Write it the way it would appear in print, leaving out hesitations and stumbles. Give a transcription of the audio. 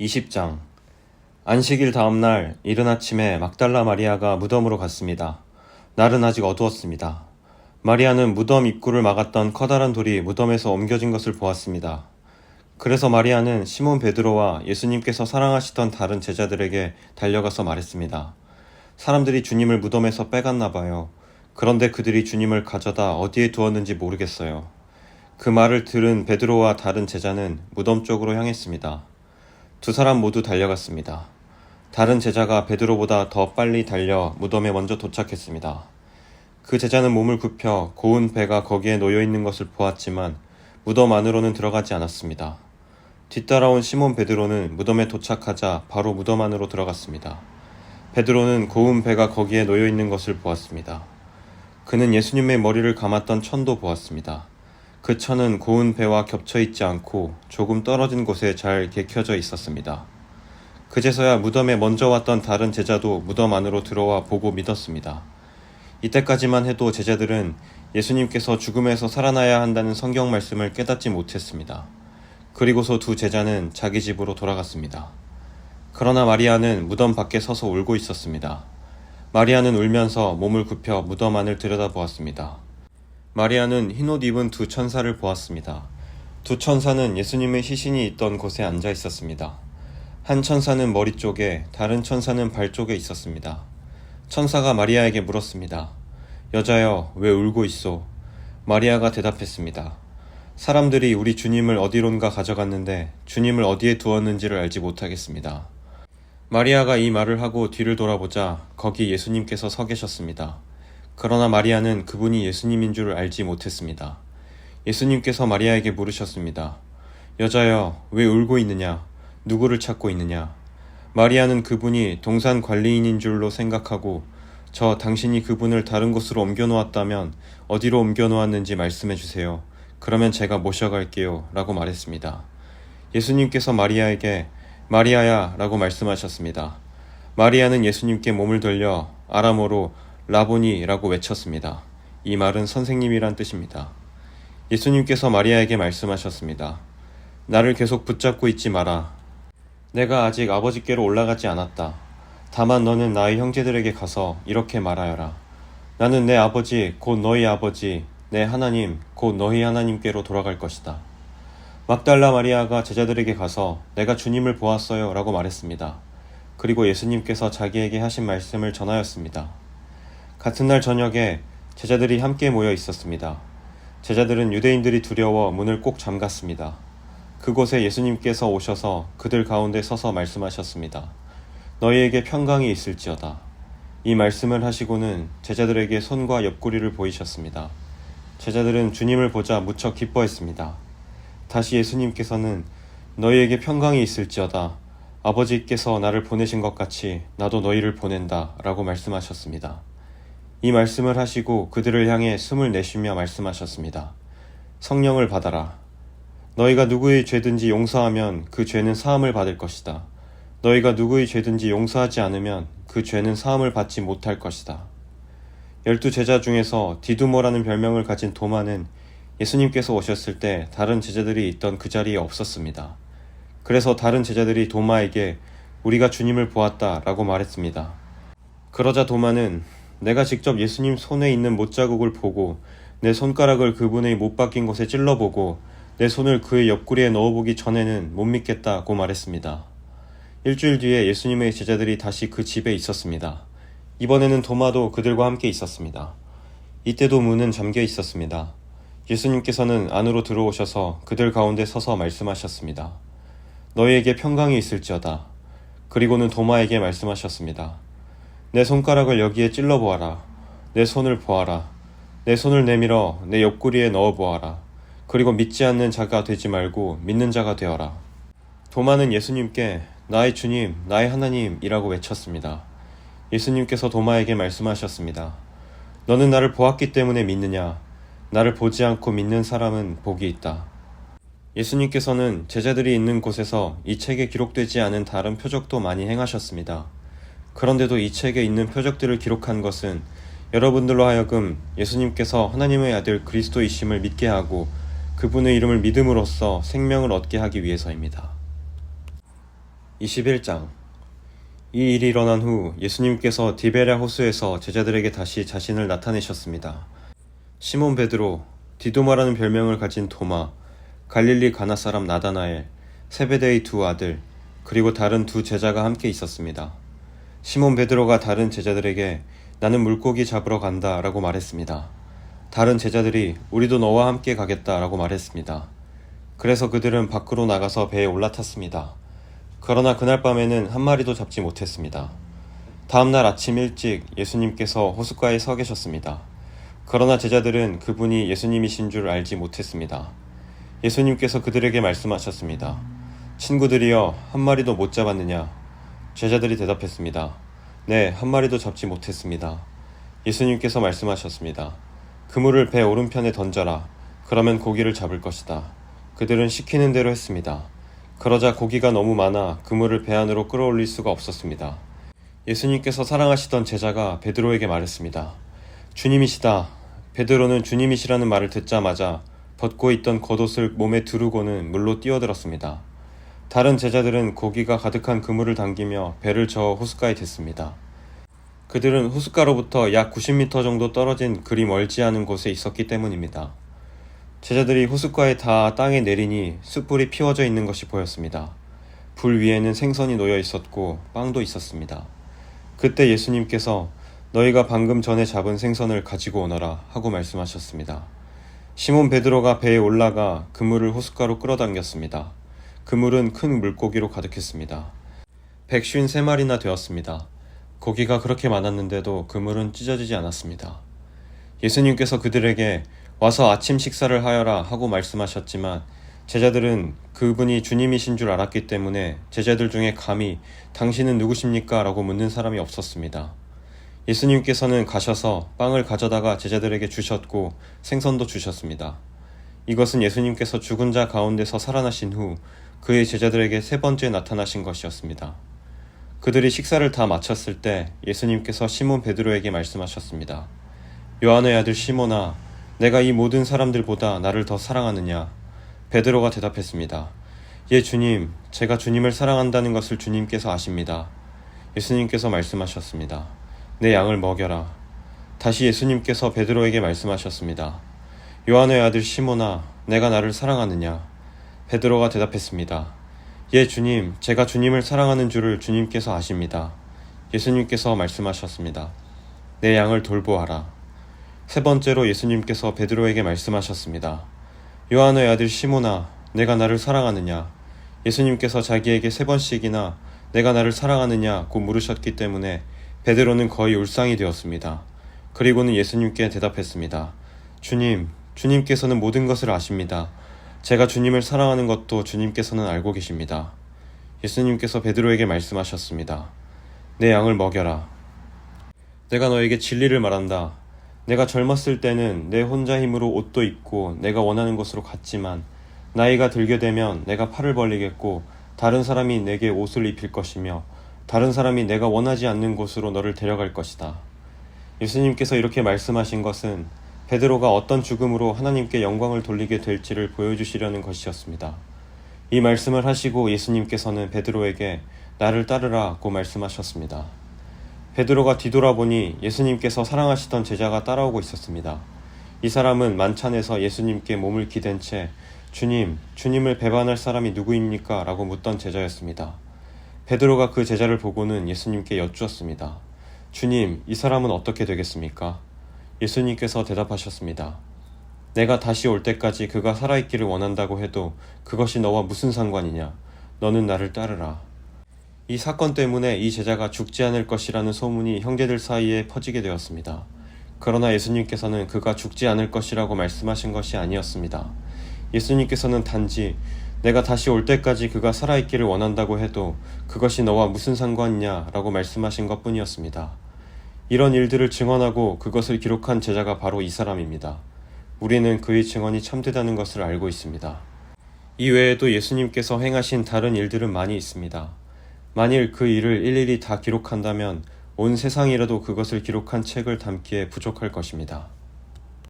20장. 안식일 다음 날 이른 아침에 막달라 마리아가 무덤으로 갔습니다. 날은 아직 어두웠습니다. 마리아는 무덤 입구를 막았던 커다란 돌이 무덤에서 옮겨진 것을 보았습니다. 그래서 마리아는 시몬 베드로와 예수님께서 사랑하시던 다른 제자들에게 달려가서 말했습니다. 사람들이 주님을 무덤에서 빼갔나 봐요. 그런데 그들이 주님을 가져다 어디에 두었는지 모르겠어요. 그 말을 들은 베드로와 다른 제자는 무덤 쪽으로 향했습니다. 두 사람 모두 달려갔습니다. 다른 제자가 베드로보다 더 빨리 달려 무덤에 먼저 도착했습니다. 그 제자는 몸을 굽혀 고운 배가 거기에 놓여 있는 것을 보았지만 무덤 안으로는 들어가지 않았습니다. 뒤따라온 시몬 베드로는 무덤에 도착하자 바로 무덤 안으로 들어갔습니다. 베드로는 고운 배가 거기에 놓여 있는 것을 보았습니다. 그는 예수님의 머리를 감았던 천도 보았습니다. 그 천은 고운 배와 겹쳐 있지 않고 조금 떨어진 곳에 잘 개켜져 있었습니다. 그제서야 무덤에 먼저 왔던 다른 제자도 무덤 안으로 들어와 보고 믿었습니다. 이때까지만 해도 제자들은 예수님께서 죽음에서 살아나야 한다는 성경 말씀을 깨닫지 못했습니다. 그리고서 두 제자는 자기 집으로 돌아갔습니다. 그러나 마리아는 무덤 밖에 서서 울고 있었습니다. 마리아는 울면서 몸을 굽혀 무덤 안을 들여다보았습니다. 마리아는 흰옷 입은 두 천사를 보았습니다. 두 천사는 예수님의 시신이 있던 곳에 앉아 있었습니다. 한 천사는 머리 쪽에, 다른 천사는 발 쪽에 있었습니다. 천사가 마리아에게 물었습니다. 여자여, 왜 울고 있소? 마리아가 대답했습니다. 사람들이 우리 주님을 어디론가 가져갔는데 주님을 어디에 두었는지를 알지 못하겠습니다. 마리아가 이 말을 하고 뒤를 돌아보자 거기 예수님께서 서 계셨습니다. 그러나 마리아는 그분이 예수님인 줄 알지 못했습니다. 예수님께서 마리아에게 물으셨습니다. 여자여, 왜 울고 있느냐? 누구를 찾고 있느냐? 마리아는 그분이 동산 관리인인 줄로 생각하고 당신이 그분을 다른 곳으로 옮겨놓았다면 어디로 옮겨놓았는지 말씀해 주세요. 그러면 제가 모셔갈게요. 라고 말했습니다. 예수님께서 마리아에게 마리아야 라고 말씀하셨습니다. 마리아는 예수님께 몸을 돌려 아람어로 라보니라고 외쳤습니다. 이 말은 선생님이란 뜻입니다. 예수님께서 마리아에게 말씀하셨습니다. 나를 계속 붙잡고 있지 마라. 내가 아직 아버지께로 올라가지 않았다. 다만 너는 나의 형제들에게 가서 이렇게 말하여라. 나는 내 아버지 곧 너희 아버지 내 하나님 곧 너희 하나님께로 돌아갈 것이다. 막달라 마리아가 제자들에게 가서 내가 주님을 보았어요 라고 말했습니다. 그리고 예수님께서 자기에게 하신 말씀을 전하였습니다. 같은 날 저녁에 제자들이 함께 모여 있었습니다. 제자들은 유대인들이 두려워 문을 꼭 잠갔습니다. 그곳에 예수님께서 오셔서 그들 가운데 서서 말씀하셨습니다. 너희에게 평강이 있을지어다. 이 말씀을 하시고는 제자들에게 손과 옆구리를 보이셨습니다. 제자들은 주님을 보자 무척 기뻐했습니다. 다시 예수님께서는 너희에게 평강이 있을지어다. 아버지께서 나를 보내신 것 같이 나도 너희를 보낸다 라고 말씀하셨습니다. 이 말씀을 하시고 그들을 향해 숨을 내쉬며 말씀하셨습니다. 성령을 받아라. 너희가 누구의 죄든지 용서하면 그 죄는 사함을 받을 것이다. 너희가 누구의 죄든지 용서하지 않으면 그 죄는 사함을 받지 못할 것이다. 12 제자 중에서 디두모라는 별명을 가진 도마는 예수님께서 오셨을 때 다른 제자들이 있던 그 자리에 없었습니다. 그래서 다른 제자들이 도마에게 우리가 주님을 보았다 라고 말했습니다. 그러자 도마는 내가 직접 예수님 손에 있는 못자국을 보고 내 손가락을 그분의 못 박힌 곳에 찔러보고 내 손을 그의 옆구리에 넣어보기 전에는 못 믿겠다고 말했습니다. 일주일 뒤에 예수님의 제자들이 다시 그 집에 있었습니다. 이번에는 도마도 그들과 함께 있었습니다. 이때도 문은 잠겨 있었습니다. 예수님께서는 안으로 들어오셔서 그들 가운데 서서 말씀하셨습니다. 너희에게 평강이 있을지어다. 그리고는 도마에게 말씀하셨습니다. 내 손가락을 여기에 찔러보아라. 내 손을 보아라. 내 손을 내밀어 내 옆구리에 넣어보아라. 그리고 믿지 않는 자가 되지 말고 믿는 자가 되어라. 도마는 예수님께 나의 주님, 나의 하나님이라고 외쳤습니다. 예수님께서 도마에게 말씀하셨습니다. 너는 나를 보았기 때문에 믿느냐? 나를 보지 않고 믿는 사람은 복이 있다. 예수님께서는 제자들이 있는 곳에서 이 책에 기록되지 않은 다른 표적도 많이 행하셨습니다. 그런데도 이 책에 있는 표적들을 기록한 것은 여러분들로 하여금 예수님께서 하나님의 아들 그리스도이심을 믿게 하고 그분의 이름을 믿음으로써 생명을 얻게 하기 위해서입니다. 21장. 이 일이 일어난 후 예수님께서 디베랴 호수에서 제자들에게 다시 자신을 나타내셨습니다. 시몬 베드로, 디도마라는 별명을 가진 도마, 갈릴리 가나 사람 나다나엘, 세베대의 두 아들, 그리고 다른 두 제자가 함께 있었습니다. 시몬 베드로가 다른 제자들에게 나는 물고기 잡으러 간다 라고 말했습니다. 다른 제자들이 우리도 너와 함께 가겠다 라고 말했습니다. 그래서 그들은 밖으로 나가서 배에 올라탔습니다. 그러나 그날 밤에는 한 마리도 잡지 못했습니다. 다음날 아침 일찍 예수님께서 호숫가에 서 계셨습니다. 그러나 제자들은 그분이 예수님이신 줄 알지 못했습니다. 예수님께서 그들에게 말씀하셨습니다. 친구들이여, 한 마리도 못 잡았느냐? 제자들이 대답했습니다. 네, 한 마리도 잡지 못했습니다. 예수님께서 말씀하셨습니다. 그물을 배 오른편에 던져라. 그러면 고기를 잡을 것이다. 그들은 시키는 대로 했습니다. 그러자 고기가 너무 많아 그물을 배 안으로 끌어올릴 수가 없었습니다. 예수님께서 사랑하시던 제자가 베드로에게 말했습니다. 주님이시다. 베드로는 주님이시라는 말을 듣자마자 벗고 있던 겉옷을 몸에 두르고는 물로 뛰어들었습니다. 다른 제자들은 고기가 가득한 그물을 당기며 배를 저어 호숫가에 댔습니다. 그들은 호숫가로부터 약 90m 정도 떨어진 그리 멀지 않은 곳에 있었기 때문입니다. 제자들이 호숫가에 닿아 땅에 내리니 숯불이 피워져 있는 것이 보였습니다. 불 위에는 생선이 놓여 있었고 빵도 있었습니다. 그때 예수님께서 너희가 방금 전에 잡은 생선을 가지고 오너라 하고 말씀하셨습니다. 시몬 베드로가 배에 올라가 그물을 호숫가로 끌어당겼습니다. 그물은 큰 물고기로 가득했습니다. 153마리나 되었습니다. 고기가 그렇게 많았는데도 그물은 찢어지지 않았습니다. 예수님께서 그들에게 와서 아침 식사를 하여라 하고 말씀하셨지만 제자들은 그분이 주님이신 줄 알았기 때문에 제자들 중에 감히 당신은 누구십니까? 라고 묻는 사람이 없었습니다. 예수님께서는 가셔서 빵을 가져다가 제자들에게 주셨고 생선도 주셨습니다. 이것은 예수님께서 죽은 자 가운데서 살아나신 후 그의 제자들에게 세 번째 나타나신 것이었습니다. 그들이 식사를 다 마쳤을 때 예수님께서 시몬 베드로에게 말씀하셨습니다. 요한의 아들 시몬아, 내가 이 모든 사람들보다 나를 더 사랑하느냐? 베드로가 대답했습니다. 예, 주님, 제가 주님을 사랑한다는 것을 주님께서 아십니다. 예수님께서 말씀하셨습니다. 내 양을 먹여라. 다시 예수님께서 베드로에게 말씀하셨습니다. 요한의 아들 시몬아, 내가 나를 사랑하느냐? 베드로가 대답했습니다. 예, 주님, 제가 주님을 사랑하는 줄을 주님께서 아십니다. 예수님께서 말씀하셨습니다. 내 양을 돌보아라. 세 번째로 예수님께서 베드로에게 말씀하셨습니다. 요한의 아들 시몬아, 내가 나를 사랑하느냐? 예수님께서 자기에게 세 번씩이나 내가 나를 사랑하느냐고 물으셨기 때문에 베드로는 거의 울상이 되었습니다. 그리고는 예수님께 대답했습니다. 주님, 주님께서는 모든 것을 아십니다. 제가 주님을 사랑하는 것도 주님께서는 알고 계십니다. 예수님께서 베드로에게 말씀하셨습니다. 내 양을 먹여라. 내가 너에게 진리를 말한다. 내가 젊었을 때는 내 혼자 힘으로 옷도 입고 내가 원하는 곳으로 갔지만 나이가 들게 되면 내가 팔을 벌리겠고 다른 사람이 내게 옷을 입힐 것이며 다른 사람이 내가 원하지 않는 곳으로 너를 데려갈 것이다. 예수님께서 이렇게 말씀하신 것은 베드로가 어떤 죽음으로 하나님께 영광을 돌리게 될지를 보여주시려는 것이었습니다. 이 말씀을 하시고 예수님께서는 베드로에게 나를 따르라고 말씀하셨습니다. 베드로가 뒤돌아보니 예수님께서 사랑하시던 제자가 따라오고 있었습니다. 이 사람은 만찬에서 예수님께 몸을 기댄 채 주님, 주님을 배반할 사람이 누구입니까? 라고 묻던 제자였습니다. 베드로가 그 제자를 보고는 예수님께 여쭈었습니다. 주님, 이 사람은 어떻게 되겠습니까? 예수님께서 대답하셨습니다. 내가 다시 올 때까지 그가 살아있기를 원한다고 해도 그것이 너와 무슨 상관이냐? 너는 나를 따르라. 이 사건 때문에 이 제자가 죽지 않을 것이라는 소문이 형제들 사이에 퍼지게 되었습니다. 그러나 예수님께서는 그가 죽지 않을 것이라고 말씀하신 것이 아니었습니다. 예수님께서는 단지 내가 다시 올 때까지 그가 살아있기를 원한다고 해도 그것이 너와 무슨 상관이냐 라고 말씀하신 것뿐이었습니다. 이런 일들을 증언하고 그것을 기록한 제자가 바로 이 사람입니다. 우리는 그의 증언이 참되다는 것을 알고 있습니다. 이 외에도 예수님께서 행하신 다른 일들은 많이 있습니다. 만일 그 일을 일일이 다 기록한다면 온 세상이라도 그것을 기록한 책을 담기에 부족할 것입니다.